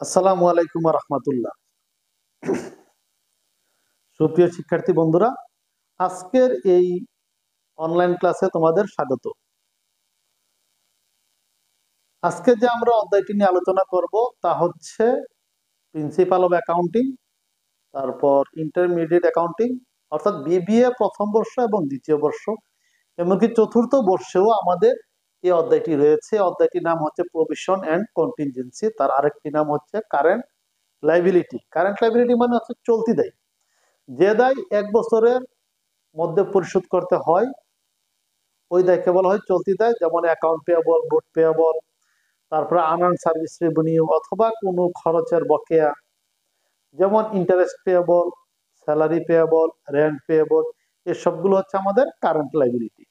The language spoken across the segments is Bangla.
আসসালামু আলাইকুম রহমতুল্লাহ। সুপ্রিয় শিক্ষার্থী বন্ধুরা, আজকের এই অনলাইন ক্লাসে তোমাদের স্বাগত। আজকে যে আমরা অধ্যায়টি নিয়ে আলোচনা করব তা হচ্ছে প্রিন্সিপাল অফ অ্যাকাউন্টিং, তারপর ইন্টারমিডিয়েট অ্যাকাউন্টিং অর্থাৎ বিবিএ প্রথম বর্ষ এবং দ্বিতীয় বর্ষ, এমনকি চতুর্থ বর্ষেও আমাদের এই অধ্যায়টি রয়েছে। অধ্যায়টির নাম হচ্ছে প্রভিশন অ্যান্ড কন্টিনজেন্সি, তার আরেকটি নাম হচ্ছে কারেন্ট লাইবিলিটি। কারেন্ট লাইবিলিটি মানে হচ্ছে চলতি দায়, যে দায় 1 বছরের মধ্যে পরিশোধ করতে হয়, ওই দায়কে বলা হয় চলতি দায়। যেমন অ্যাকাউন্ট পেয়েবল, নোট পেয়েবল, তারপরে আনআর্ন সার্ভিস রেভিনিউ অথবা কোনো খরচের বকেয়া, যেমন interest payable, salary payable, rent payable, এসবগুলো হচ্ছে আমাদের কারেন্ট লাইবিলিটি।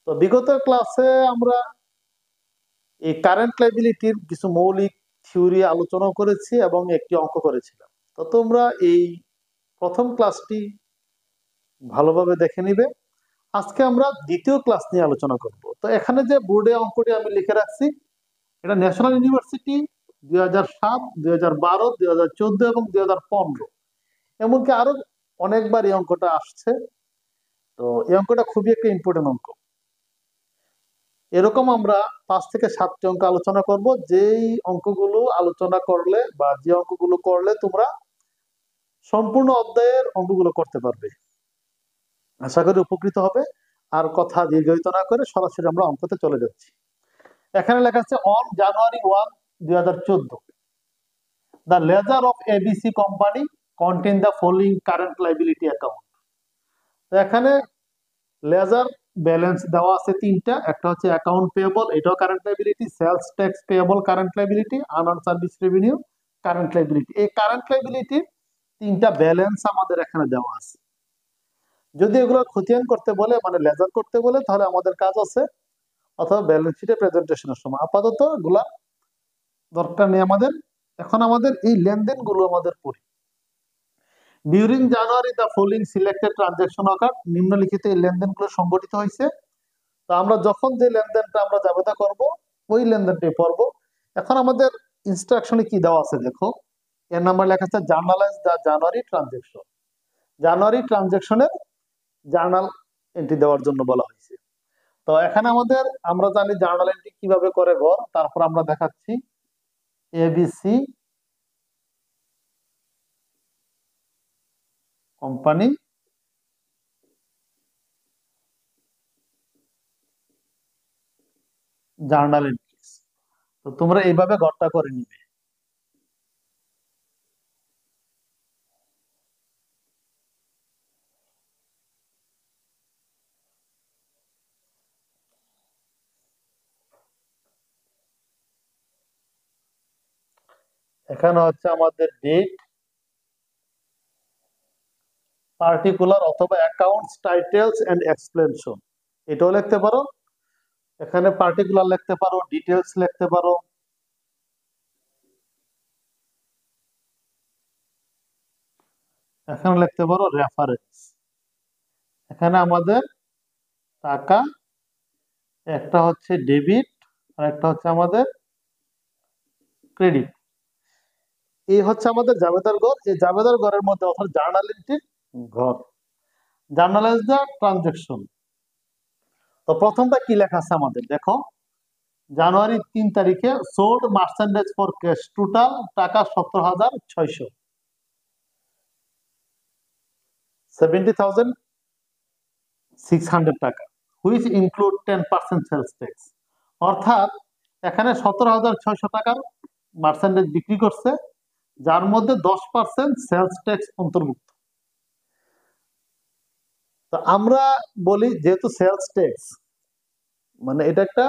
তো বিগত ক্লাসে আমরা এই কারেন্ট লাইবিলিটির কিছু মৌলিক থিওরি আলোচনা করেছি এবং একটি অঙ্ক করেছিলাম। তো তোমরা এই প্রথম ক্লাসটি ভালোভাবে দেখে নিবে। আজকে আমরা দ্বিতীয় ক্লাস নিয়ে আলোচনা করব। তো এখানে যে বোর্ডে অঙ্কটি আমি লিখে রাখছি, এটা ন্যাশনাল ইউনিভার্সিটি 2007, 2012, 2014 এবং 2015, এমনকি আরো অনেকবার এই অঙ্কটা আসছে। তো এই অঙ্কটা খুবই একটা ইম্পর্টেন্ট অঙ্ক। এরকম আমরা 5 থেকে 7টি অঙ্ক আলোচনা করব, যেই অঙ্কগুলো আলোচনা করলে বা যে অঙ্কগুলো করলে তোমরা সম্পূর্ণ অধ্যায়ের অঙ্কগুলো করতে পারবে। আশা করি উপকৃত হবে। আর কথা দীর্ঘায়িত না করে সরাসরি আমরা অঙ্কতে চলে যাচ্ছি। এখানে লেখা আছে on January 1, 2014 the ledger of ABC company contain the following current liability account. তো এখানে লেজার ব্যালেন্স দেওয়া আছে তিনটা। একটা হচ্ছে অ্যাকাউন্ট পেয়েবল, এটাও current liability, sales tax payable current liability, unearned service revenue current liability. এই কারেন্ট লাইবিলিটির তিনটা ব্যালেন্স আমাদের এখানে দেওয়া আছে। যদি এগুলো খতিয়ান করতে বলে, মানে লেজার করতে বলে, তাহলে আমাদের কাজ আছে অথবা ব্যালেন্স শিটে প্রেজেন্টেশনের সময়। আপাতত এগুলা দরকার নেই আমাদের। এখন আমাদের এই লেনদেন গুলো আমাদের পড়ি। During January the following selected transaction occur, নিম্নলিখিত এই লেনদেনগুলো সংঘটিত হয়েছে। তো আমরা যখন যে লেনদেনটা আমরা জাবেদা করব, ওই লেনদেনটাই পড়ব। এখন আমাদের ইনস্ট্রাকশনে কি দেওয়া আছে দেখো, এর নাম্বার লেখা আছে জার্নালাইজ দ্য জানুয়ারি ট্রানজাকশন। জানুয়ারি ট্রানজাকশনের জার্নাল এন্ট্রি দেওয়ার জন্য বলা হয়েছে। তো এখানে আমাদের, আমরা জানি জার্নাল এন্ট্রি কিভাবে করে ঘর, তারপর আমরা দেখাচ্ছি এবিসি কোম্পানি জার্নাল এন্ট্রিজ। তো তোমরা এইভাবে ঘরটা করে নিবে। এখানে হচ্ছে আমাদের ডেট, পার্টিকুলার অথবা অ্যাকাউন্টস টাইটেলস এন্ড এক্সপ্লেনেশন, এটাও লিখতে পারো। এখানে পার্টিকুলার লিখতে পারো, ডিটেলস লিখতে পারো। এখানে লিখতে পারো রেফারেন্স। এখানে আমাদের টাকা, একটা হচ্ছে ডেবিট আর একটা হচ্ছে আমাদের ক্রেডিট। এই হচ্ছে আমাদের জাবেদার ঘর। এই জাবেদার ঘরের মধ্যে অর্থাৎ জার্নাল এন্ট্রির ঘর, জার্নালাইজ দ্য ট্রানজাকশন। তো প্রথমটা কি লেখা আছে আমাদের দেখো, জানুয়ারি 3 তারিখে sold merchandise for cash, total টাকা 17,600, 70,600 টাকা, হুইচ ইনক্লুড 10% সেলস ট্যাক্স। অর্থাৎ এখানে 17,600 টাকার মার্চেন্ডাইজ বিক্রি করছে, যার মধ্যে 10% সেলস ট্যাক্স অন্তর্ভুক্ত। তো আমরা বলি যেহেতু সেলস ট্যাক্স মানে এটা একটা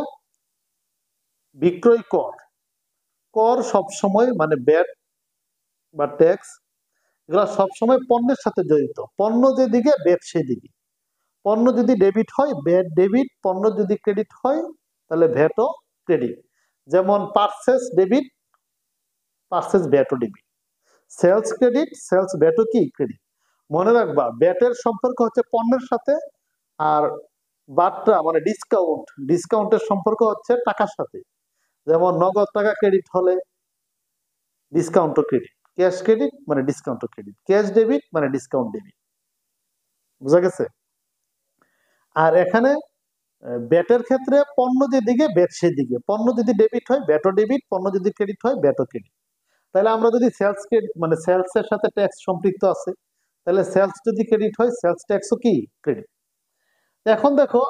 বিক্রয় কর, কর সবসময় মানে ব্যাট বা ট্যাক্স, এগুলো সবসময় পণ্যের সাথে জড়িত। পণ্য যেদিকে ব্যাট সেদিকে। পণ্য যদি ডেবিট হয় ব্যাট ডেবিট, পণ্য যদি ক্রেডিট হয় তাহলে ভ্যাটও ক্রেডিট। যেমন পার্সেস ডেবিট, পার্সেস ভ্যাটও ডেবিট। সেলস ক্রেডিট, সেলস ভ্যাটও কি ক্রেডিট। মনে রাখবা ব্যাটের সম্পর্ক হচ্ছে পণ্যের সাথে, আর বাট্টা মানে ডিসকাউন্ট, ডিসকাউন্টের সম্পর্ক হচ্ছে টাকার সাথে। যেমন নগদ টাকা ক্রেডিট হলে ডিসকাউন্ট ক্রেডিট। ক্যাশ ক্রেডিট মানে ডিসকাউন্ট ক্রেডিট, ক্যাশ ডেবিট মানে ডিসকাউন্ট ডেবিট। বুঝা গেছে? আর এখানে ব্যাটের ক্ষেত্রে পণ্য যেদিকে ব্যাট সেদিকে, পণ্য যদি ডেবিট হয় ব্যাটও ডেবিট, পণ্য যদি ক্রেডিট হয় ব্যাটও ক্রেডিট। তাহলে আমরা যদি সেলস ক্রেডিট মানে সেলস এর সাথে ট্যাক্স সম্পৃক্ত আছে, তাহলে সেলস যদি ক্রেডিট হয় সেলস ট্যাক্সও কি ক্রেডিট। এখন দেখো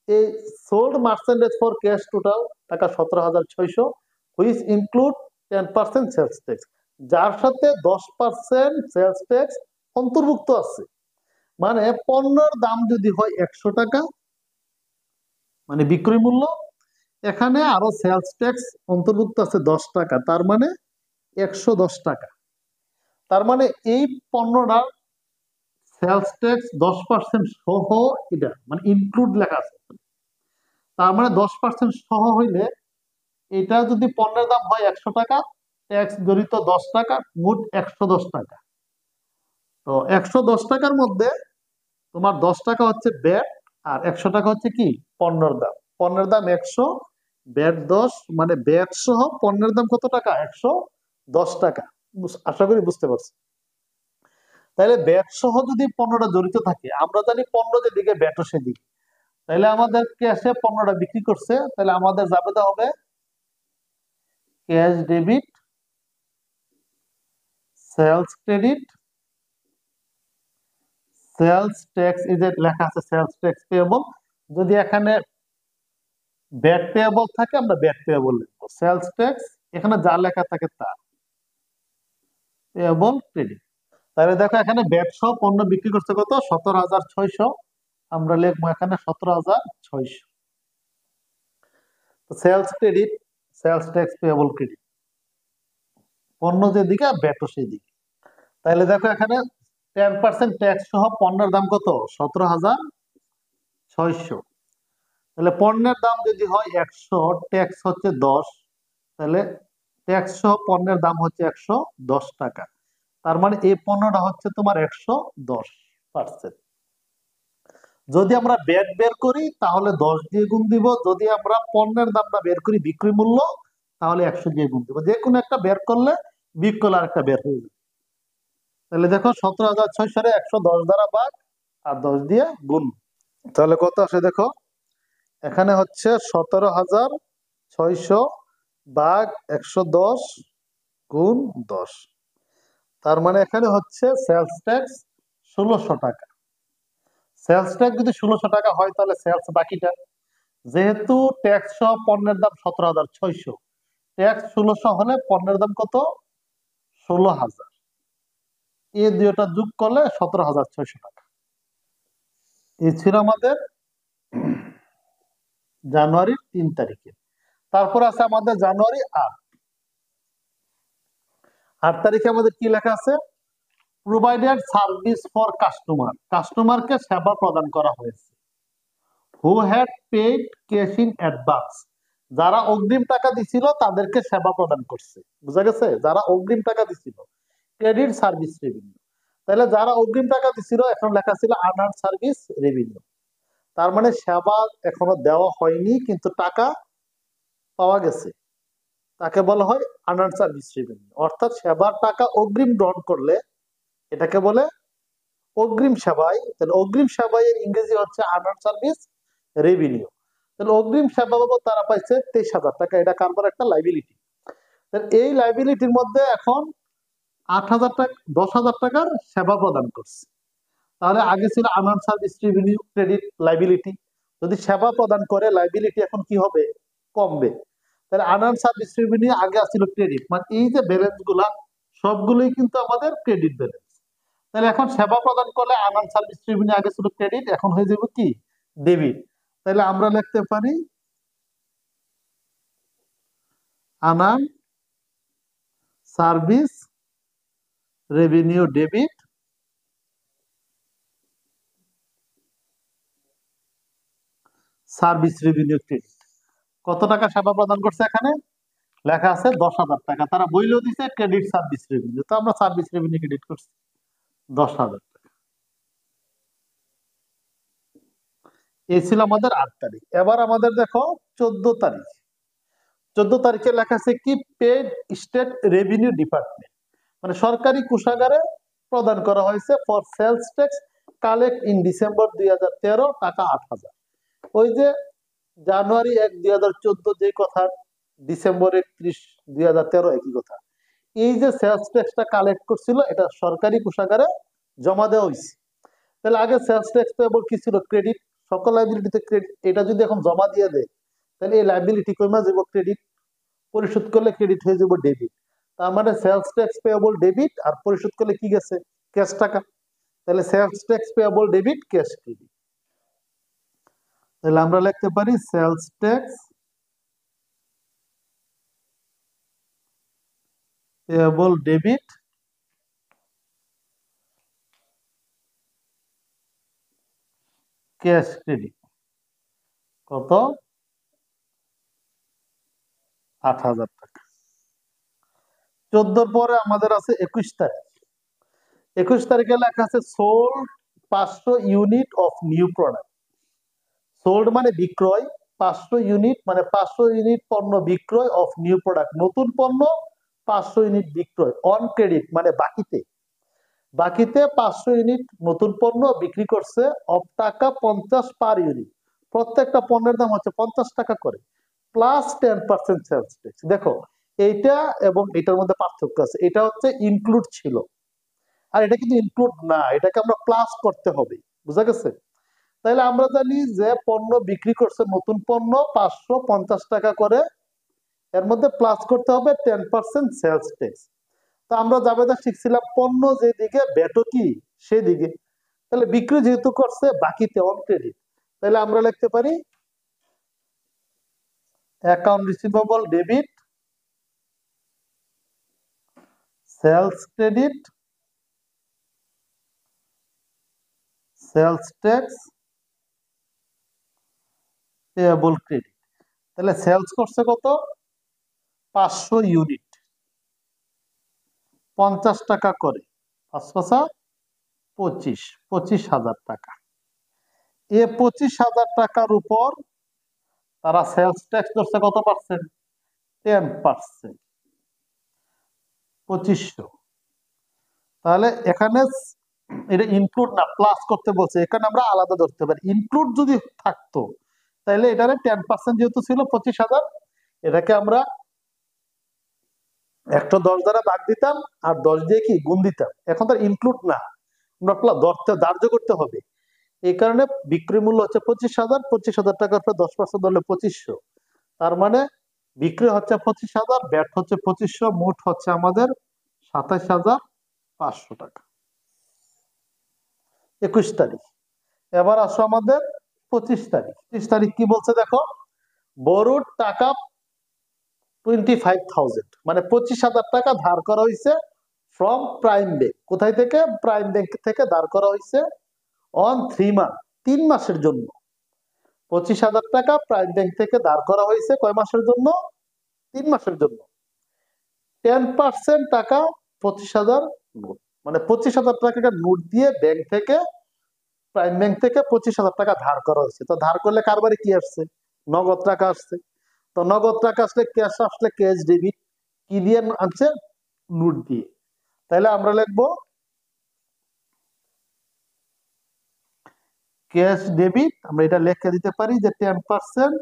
এই sold merchandise for cash total টাকা 17,600, হুইচ ইনক্লুড 10% সেলস ট্যাক্স, যার সাথে 10% সেলস ট্যাক্স অন্তর্ভুক্ত আছে। মানে পণ্যের দাম যদি হয় 100 টাকা মানে বিক্রয় মূল্য, এখানে আরো সেলস ট্যাক্স অন্তর্ভুক্ত আছে 10 টাকা, তার মানে 110 টাকা। তার মানে এই পণ্যটার সেলস ট্যাক্স 10% সহ, এটা মানে ইনক্লুড লেখা আছে, তার মানে 10% সহ হইলে এটা যদি পণ্যের দাম হয় 100 টাকা, ট্যাক্স জড়িত 10 টাকা, মোট 110 টাকা। তো 110 টাকার মধ্যে তোমার 10 টাকা হচ্ছে ব্যাট, আর 100 টাকা হচ্ছে কি পণ্যের দাম। পণ্যের দাম 100, ব্যাট 10, মানে ব্যাট সহ পণ্যের দাম কত টাকা? 110 টাকা। আশা করি বুঝতে পারছি। তাহলে ব্যাট সহ যদি পণ্যটা জড়িত থাকে, আমরা জানি পণ্য যেদিকে ব্যাটও সেদিকে, তাহলে আমাদের ক্যাশে পণ্যটা বিক্রি করছে, তাহলে আমাদের যাবে হবে cash debit, sales credit, sales tax, এই যে লেখা আছে সেলস ট্যাক্স পেয়েবল। যদি এখানে ব্যাট পেয়েবল থাকে আমরা ব্যাট পেয়েবল লিখবো, সেলস ট্যাক্স এখানে যা লেখা থাকে তা, পেয়েবল ক্রেডিট। তাহলে দেখো এখানে ব্যাট সহ পণ্য বিক্রি করছে কত? 17,600, আমরা লিখবো এখানে 17,600। Sales credit, sales tax payable credit, পণ্য যেদিকে ব্যাটও সেই দিকে। তাহলে দেখো এখানে 10% ট্যাক্স সহ পণ্যের দাম কত? 17,600। তাহলে পণ্যের দাম যদি হয় 100, ট্যাক্স হচ্ছে 10, তাহলে ট্যাক্স সহ পণ্যের দাম হচ্ছে 110 টাকা। তার মানে এই পণ্যটা হচ্ছে তোমার 110%। যদি আমরা ব্যাট বের করি তাহলে 10 দিয়ে গুণ দিব, যদি আমরা পণ্যের দামটা বের করি বিক্রয় মূল্য, তাহলে 100 দিয়ে গুণ দিব। যে কোনো একটা বের করলে বিক্রয় আর একটা বের হয়ে যাবে। তাহলে দেখো 17,600 110 দ্বারা ভাগ আর 10 দিয়ে গুণ, তাহলে কত আসে দেখো, এখানে হচ্ছে 17,600 ভাগ 110 গুণ 10, তার মানে এখানে হচ্ছে সেলস ট্যাক্স 1600 টাকা। সেলস ট্যাক্স যদি 1600 টাকা হয় তাহলে সেলস বাকিটা, যেহেতু ট্যাক্স সহ পণ্যের দাম 17,600, ট্যাক্স 1600 হলে পণ্যের দাম কত? 16,000। এই দুইটা যোগ করলে 17,600 টাকা। এই ছিল আমাদের জানুয়ারির 3 তারিখে। তারপর আছে আমাদের জানুয়ারি 8 তারিখে আমাদের কি লেখা আছে? প্রোভাইডেড সার্ভিস ফর কাস্টমার, কাস্টমারকে সেবা প্রদান করা হয়েছে। Who had paid cash in advance, যারা অগ্রিম টাকা দিছিল তাদেরকে সেবা প্রদান করছে। বুঝা গেছে? যারা অগ্রিম টাকা দিছিল, ক্রেডিট সার্ভিস রেভিনিউ। তাহলে যারা অগ্রিম টাকা দিছিল এখন লেখা ছিল আনআর্নড সার্ভিস রেভিনিউ, তার মানে সেবা এখনো দেওয়া হয়নি কিন্তু টাকা পাওয়া গেছে, তাকে বলা হয় আনআর্নড সার্ভিস রেভিনিউ। অর্থাৎ সেবার টাকা অগ্রিম গ্রহণ করলে এটাকে বলে অগ্রিম সেবায়। তাহলে অগ্রিম সেবায় ইংরেজি হচ্ছে আনআর্নড সার্ভিস রেভিনিউ। তাহলে অগ্রিম সেবা বাবদ তারা পাইছে 23,000 টাকা, এটা কারবার একটা লাইবিলিটি। তাহলে এই লাইবিলিটির মধ্যে এখন 8,000 টাকা 10,000 টাকার সেবা প্রদান করছে। তাহলে আগে ছিল unearned service revenue credit liability, যদি সেবা প্রদান করে লাইবিলিটি এখন কি হবে? কমবে। তাহলে আনআর্নড সার্ভিস রেভিনিউ আগে ছিল ক্রেডিট, মানে এই যে ব্যালেন্স গুলা সবগুলোই কিন্তু আমাদের ক্রেডিট ব্যালেন্স। তাহলে এখন সেবা প্রদান করলে আনআর্নড সার্ভিস রেভিনিউ আগে ছিল ক্রেডিট, এখন হয়ে যাবে কি ডেবিট। তাহলে আমরা লিখতে পারি unearned service revenue debit, service revenue credit. কত টাকা সেবা প্রদান করছে? এখানে লেখা আছে 10,000 টাকা, তারা বইলেও দিছে ক্রেডিট সার্ভিস রেভিনিউ, তো আমরা সার্ভিস রেভিনিউ ক্রেডিট করছি 10,000 টাকা। এই ছিল আমাদের 8 তারিখ। এবার আমাদের দেখো 14 তারিখ। 14 তারিখে লেখা আছে কি, পেড স্টেট রেভিনিউ ডিপার্টমেন্ট, মানে সরকারি কোষাগারে প্রদান করা হয়েছে for sales tax collect in December 2013 টাকা 8,000। ওই যে জানুয়ারি 1, 2014 যে কথা, ডিসেম্বর 31, 2013 একই কথা। এই যে সেলস ট্যাক্সটা কালেক্ট করছিল, এটা সরকারি কোষাগারে জমা দেওয়া হয়েছে। তাহলে আগে সেলস ট্যাক্স পেয়েবল কি ছিল? ক্রেডিট, সকল লাইবিলিটিতে ক্রেডিট। এটা যদি এখন জমা দিয়ে দেয়, তাহলে এই লাইবিলিটি কমে যাব, ক্রেডিট পরিশোধ করলে ক্রেডিট হয়ে যাব ডেবিট। তার মানে সেলস ট্যাক্স পেয়েবল ডেবিট, আর পরিশোধ করলে কি গেছে? ক্যাশ টাকা। তাহলে sales tax payable debit, cash credit. তাহলে আমরা লিখতে পারি sales tax payable debit, cash credit. কত? 8,000 টাকা। 14 পরে আমাদের আছে 21 তারিখ। 21 তারিখে লেখা আছে sold 500 unit of new product. Sold মানে বিক্রয়, 500 ইউনিট মানে 500 ইউনিট পণ্য বিক্রয় অফ নিউ প্রোডাক্ট, নতুন পণ্য 500 ইউনিট বিক্রয়, অন ক্রেডিট মানে বাকিতে। বাকিতে 500 ইউনিট নতুন পণ্য বিক্রি করছে, অফ টাকা 50 পার ইউনিট, প্রত্যেকটা পণ্যের দাম হচ্ছে 50 টাকা করে, প্লাস 10% সেলস ট্যাক্স। দেখো এইটা এবং এটার মধ্যে পার্থক্য আছে, এটা হচ্ছে ইনক্লুড ছিল, আর এটা কিন্তু ইনক্লুড না, এটাকে আমরা প্লাস করতে হবে। বুঝা গেছে? তাহলে আমরা জানি যে পণ্য বিক্রি করছে, নতুন পণ্য 550 টাকা করে, এর মধ্যে প্লাস করতে হবে 10% সেলস ট্যাক্স। তো আমরা জাবেদা শিখছিলাম পণ্য যেদিকে ব্যাটও কি সেদিকে। তাহলে বিক্রি যেহেতু করছে বাকিতে অন ক্রেডিট, তাহলে আমরা লিখতে পারি account receivable debit sales credit sales tax payable credit. তাহলে সেলস করছে কত? 500 ইউনিট, 50 টাকা করে, 5 25, 25,000 টাকা। এ 25,000 টাকার উপর তারা সেলস ট্যাক্স ধরছে কত পার্সেন্ট? 10%, 2500। তাহলে এখানে এটা ইনক্লুড না, প্লাস করতে বলছে, এখানে আমরা আলাদা ধরতে পারি। ইনক্লুড যদি থাকতো তাহলে এটারে 10% যেহেতু ছিল 25,000, এটাকে আমরা 110 দ্বারা ভাগ দিতাম, আর 10 দিয়ে কি গুণ দিতাম। এখন তার ইনক্লুড না, আমরা ধরতে ধার্য করতে হবে। এই কারণে বিক্রি মূল্য হচ্ছে 25,000, 25,000 টাকার উপর 10% ধরলে 2500। তার মানে বিক্রি হচ্ছে 25,000, ব্যাট হচ্ছে 2500, মোট হচ্ছে আমাদের 27,500 টাকা। 21 তারিখ। এবার আসো আমাদের 25 তারিখ। 25 তারিখ কি বলছে দেখো, বড়ুর টাকা 25,000, মানে 25,000 টাকা ধার করা হয়েছে ফ্রম প্রাইম ব্যাংক। কোথায় থেকে? প্রাইম ব্যাংক থেকে ধার করা হয়েছে অন 3 মান্থ, 3 মাসের জন্য। 25,000 টাকা প্রাইম ব্যাংক থেকে ধার করা হয়েছে কয় মাসের জন্য? 3 মাসের জন্য। 10% টাকা 25,000 নোট, মানে 25,000 টাকা নোট দিয়ে ব্যাংক থেকে, প্রাইম ব্যাংক থেকে 25,000 টাকা ধার করা হয়েছে। তো ধার করলে কার বাড়ি কি আসছে? নগদ টাকা আসছে। তো নগদ টাকা আসলে ক্যাশ আসলে ক্যাশ ডেবিট, কি দিয়ে আনছে? নোট দিয়ে। তাহলে আমরা লিখবো ক্যাশ ডেবিট, আমরা এটা লিখে দিতে পারি যে 10%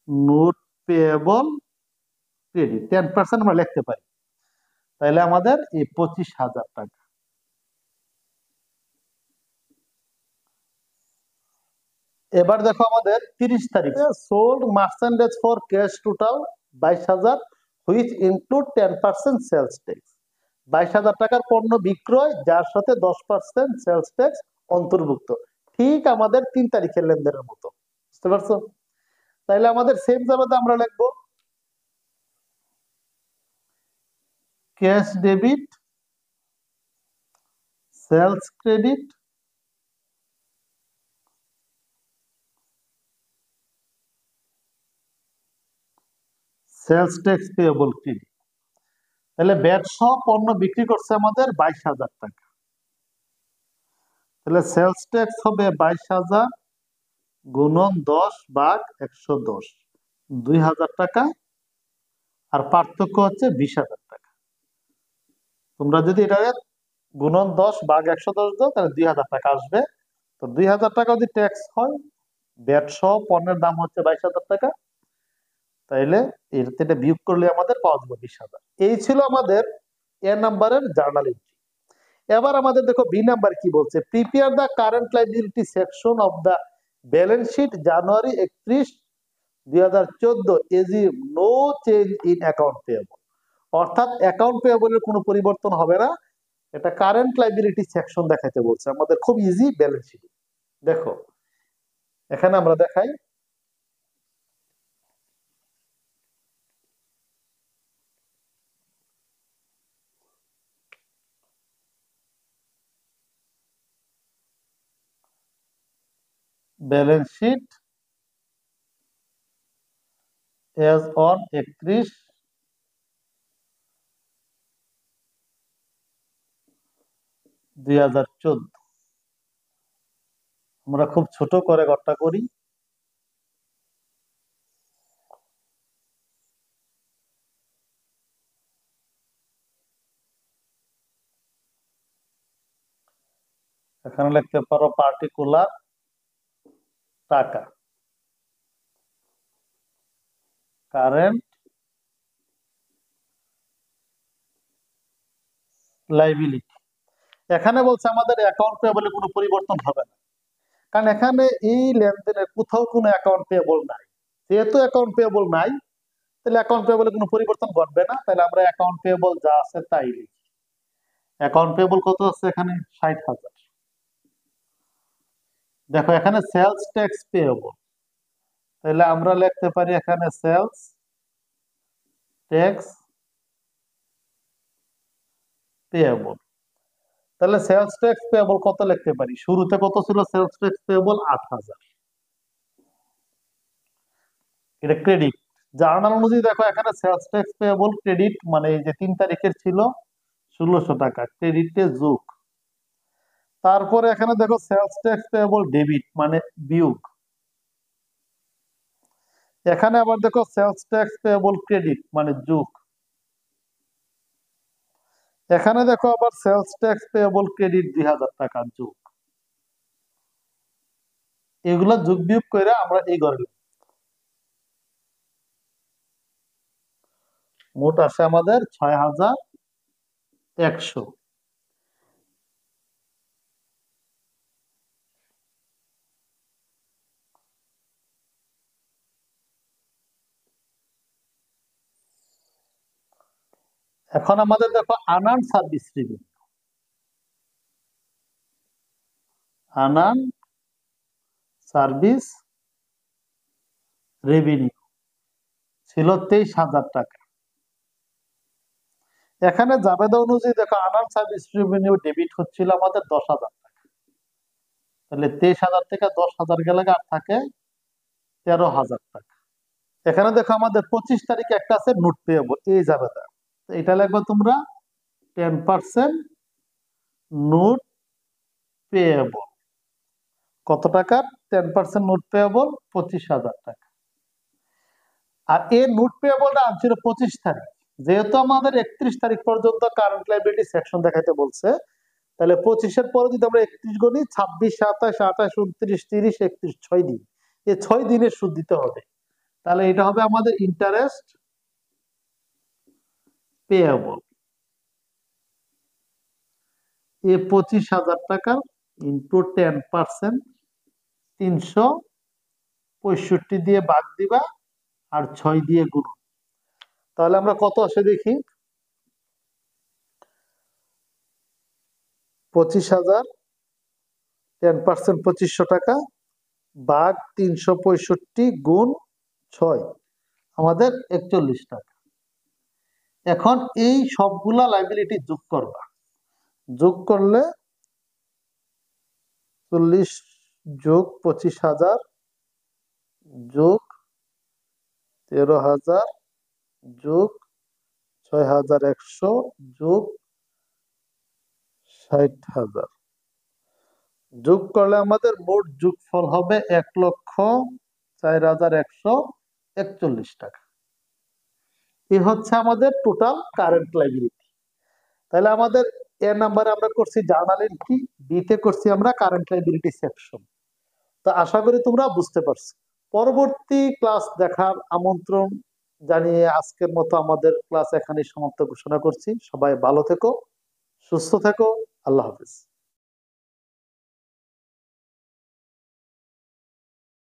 নোট পেয়েবল ক্রেডিট, 10% আমরা লিখতে পারি। তাহলে আমাদের এই 25,000 টাকা। এবার দেখো আমাদের 30 তারিখে sold merchandise for cash total 22,000, which include 10% sales tax. 22,000 টাকার পণ্য বিক্রয় যার সাথে 10% সেলস ট্যাক্স অন্তর্ভুক্ত, ঠিক আমাদের 3 তারিখের লেনদেনের মতো। বুঝতে পারছো? তাইলে আমাদের সেম জায়গাতে আমরা লিখবো cash debit sales credit sales tax payable credit. তাহলে ব্যাট সহ পণ্য বিক্রি করছে আমাদের 22,000 টাকা। তাহলে সেলস ট্যাক্স হবে 22,000 গুণন 10 ভাগ 110, 2,000 টাকা, আর পার্থক্য হচ্ছে 20,000 টাকা। তোমরা যদি এটা গুণন 10 ভাগ 110 দাও তাহলে 2,000 টাকা আসবে। তো 2,000 টাকা যদি ট্যাক্স হয়, ব্যাট সহ পণ্যের দাম হচ্ছে 22,000 টাকা, তাইলে এটা বিয়োগ করলে আমাদের পাওয়া যাবে 20,000। এই ছিল আমাদের এ নাম্বারের জার্নাল এন্ট্রি। এবার আমাদের দেখো বি নাম্বার কি বলছে, prepare the current liability section of the balance sheet January 31, 2014 as no change in account payable. অর্থাৎ অ্যাকাউন্ট পেয়েবলের কোনো পরিবর্তন হবে না, এটা কারেন্ট লাইবিলিটি সেকশন দেখাইতে বলছে আমাদের, খুব ইজি ব্যালেন্স শিট। দেখো এখানে আমরা দেখাই, ব্যালেন্স শিট এজ অন 31/2014। আমরা খুব ছোট করে ঘরটা করি। এখানে লিখতে পারো পার্টিকুলার টাকা, কারেন্ট লাইবিলিটি। এখানে বলছে আমাদের অ্যাকাউন্ট পেয়েবলে কোনো পরিবর্তন হবে না, কারণ এখানে এই লেনদেনের কোথাও কোনো অ্যাকাউন্ট পেয়েবল নাই। যেহেতু অ্যাকাউন্ট পেয়েবল নাই, তাহলে অ্যাকাউন্ট পেয়েবলে কোনো পরিবর্তন ঘটবে না। তাহলে আমরা অ্যাকাউন্ট পেয়েবল যা আছে তাই লিখি। অ্যাকাউন্ট পেয়েবল কত আছে এখানে? 60,000। দেখো এখানে সেলস ট্যাক্স পেয়েবল, তাহলে আমরা লিখতে পারি এখানে সেলস ট্যাক্স পেয়েবল। তাহলে সেলস ট্যাক্স পেয়েবল কত লিখতে পারি? শুরুতে কত ছিল সেলস ট্যাক্স পেয়েবল? 8,000। এটা ক্রেডিট। জার্নাল অনুযায়ী দেখো এখানে সেলস ট্যাক্স পেয়েবল ক্রেডিট মানে এই যে 3 তারিখের ছিল 1,600 টাকা, ক্রেডিটে যোগ। তারপরে এখানে দেখো সেলস ট্যাক্স পেয়েবল ডেবিট মানে বিয়োগ। এখানে আবার দেখো সেলস ট্যাক্স পেয়েবল ক্রেডিট মানে যোগ। এখানে দেখো আবার সেলস ট্যাক্স পেয়েবল ক্রেডিট 2,000 টাকা যোগ। এগুলা যোগ বিয়োগ করে আমরা এই ঘরে মোট আসে আমাদের 6,100। এখন আমাদের দেখো আনান সার্ভিস রেভিনিউ, আনান সার্ভিস রেভিনিউ ছিল 23,000 টাকা। এখানে জাবেদা অনুযায়ী দেখো আনান সার্ভিস রেভিনিউ ডেবিট হচ্ছিল আমাদের 10,000 টাকা। তাহলে 23,000 থেকে 10,000 গেলে আর থাকে 13,000 টাকা। এখানে দেখো আমাদের 25 তারিখে একটা আছে নোট পেয়েবল, এই জাবেদা, এটা লিখবো তোমরা 10% নোট পেয়েবল। কত টাকা? 10% নোট পেয়েবল 25,000 টাকা। আর এই নোট পেয়েবলটা আনছিল 25 তারিখ। যেহেতু আমাদের 31 তারিখ পর্যন্ত কারেন্ট লাইবিলিটি সেকশন দেখাইতে বলছে, তাহলে 25-এর পরে যদি আমরা 31 গণি, 26, 27, 28, 29, 30, 31, 6 দিন, এই 6 দিনের সুদ দিতে হবে। তাহলে এটা হবে আমাদের ইন্টারেস্ট পেয়েবল। এই 25,000 টাকা ইন্টু 10%, 365 দিয়ে ভাগ দিবা আর 6 দিয়ে গুণ। তাহলে আমরা কত আসে দেখি, 25,000, 10% 2,500 টাকা ভাগ 365 গুণ 6, আমাদের 41 টাকা। এখন এই সবগুলা লাইবিলিটি যোগ করবা, যোগ করলে 40 যোগ 25,000 যোগ 13,000 যোগ 6,100 যোগ 60,000 যোগ করলে আমাদের মোট যোগফল হবে 1,04,100 41 টাকা। এ হচ্ছে আমাদের টোটাল কারেন্ট লাইবিলিটি। তাহলে আমাদের এ নাম্বারে আমরা করছি জার্নাল এন্ট্রি, বি তে করছি আমরা কারেন্ট লাইবিলিটি সেকশন। তো আশা করি তোমরা বুঝতে পারছো। পরবর্তী ক্লাস দেখার আমন্ত্রণ জানিয়ে আজকের মতো আমাদের ক্লাস এখানে সমাপ্ত ঘোষণা করছি। সবাই ভালো থেকো, সুস্থ থেকো, আল্লাহ হাফেজ।